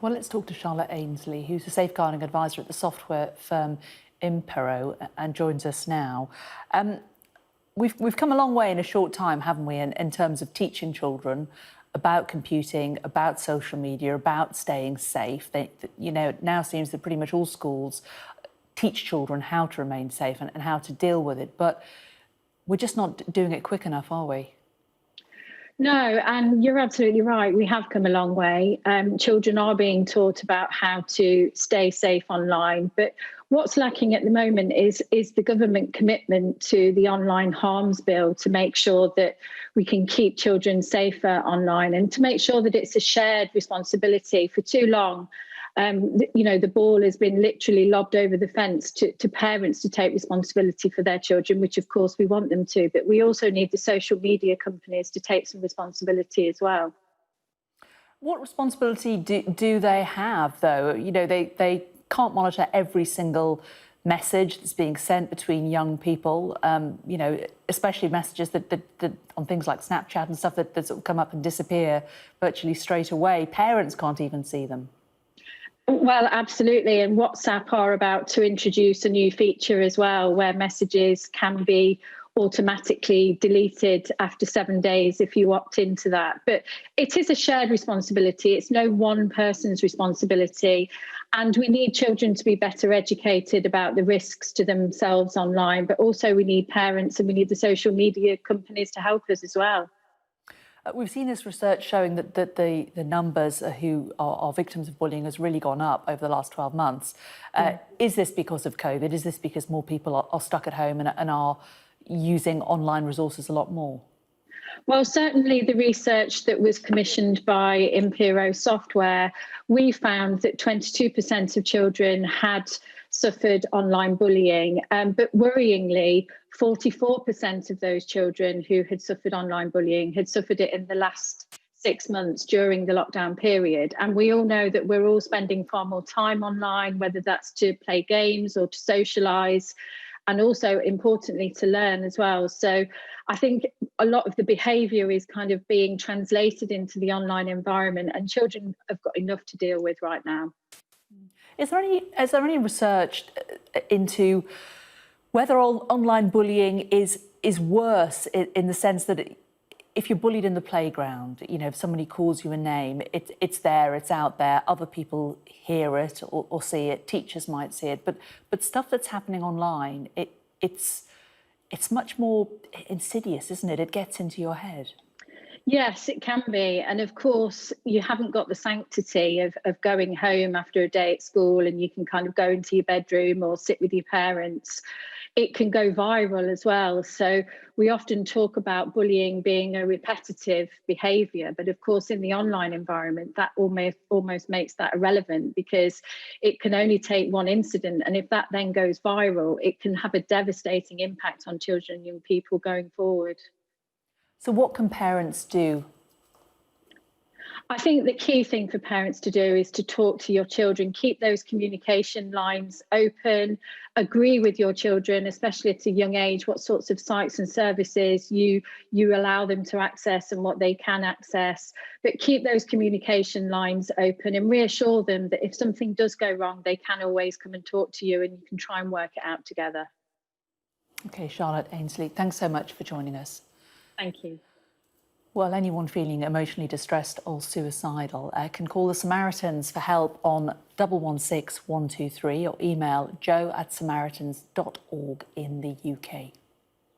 Well, let's talk to Charlotte Aynsley, who's a safeguarding advisor at the software firm Impero, and joins us now. We've come a long way in a short time, haven't we, in terms of teaching children about computing, about social media, about staying safe. It now seems that pretty much all schools teach children how to remain safe and how to deal with it. But we're just not doing it quick enough, are we? No, and you're absolutely right. We have come a long way. Children are being taught about how to stay safe online. But what's lacking at the moment is the government commitment to the online harms bill to make sure that we can keep children safer online and to make sure that it's a shared responsibility. For too long, the ball has been literally lobbed over the fence to parents to take responsibility for their children, which of course we want them to, but we also need the social media companies to take some responsibility as well. What responsibility do they have, though? They can't monitor every single message that's being sent between young people, especially messages that on things like Snapchat and stuff that sort of come up and disappear virtually straight away. Parents can't even see them. Well, absolutely. And WhatsApp are about to introduce a new feature as well, where messages can be automatically deleted after 7 days if you opt into that. But it is a shared responsibility. It's no one person's responsibility. And we need children to be better educated about the risks to themselves online. But also we need parents and we need the social media companies to help us as well. We've seen this research showing that the numbers who are victims of bullying has really gone up over the last 12 months. Is this because of COVID? Is this because more people are stuck at home and are using online resources a lot more? Well, certainly the research that was commissioned by Impero Software, we found that 22% of children had suffered online bullying, but worryingly, 44% of those children who had suffered online bullying had suffered it in the last 6 months during the lockdown period. And we all know that we're all spending far more time online, whether that's to play games or to socialise, and also importantly to learn as well. So I think a lot of the behaviour is kind of being translated into the online environment, and children have got enough to deal with right now. Is there any research into whether online bullying is worse in the sense that if you're bullied in the playground, if somebody calls you a name, it's there, it's out there, other people hear it or see it, teachers might see it, but stuff that's happening online, it's much more insidious, isn't it? It gets into your head. Yes, it can be. And of course, you haven't got the sanctity of going home after a day at school and you can kind of go into your bedroom or sit with your parents. It can go viral as well. So we often talk about bullying being a repetitive behaviour, but of course in the online environment that almost makes that irrelevant, because it can only take one incident, and if that then goes viral, it can have a devastating impact on children and young people going forward. So what can parents do? I think the key thing for parents to do is to talk to your children, keep those communication lines open, agree with your children, especially at a young age, what sorts of sites and services you allow them to access and what they can access. But keep those communication lines open and reassure them that if something does go wrong, they can always come and talk to you and you can try and work it out together. OK, Charlotte Aynsley, thanks so much for joining us. Thank you. Well, anyone feeling emotionally distressed or suicidal can call the Samaritans for help on 116 123 or email joe@samaritans.org in the UK.